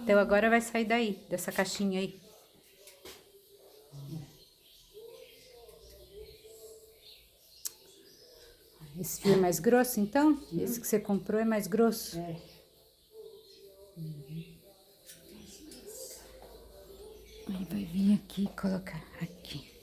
Então agora vai sair daí, dessa caixinha aí. Esse fio é mais grosso, então? Esse que você comprou é mais grosso? É. Aí vai vir aqui e colocar aqui.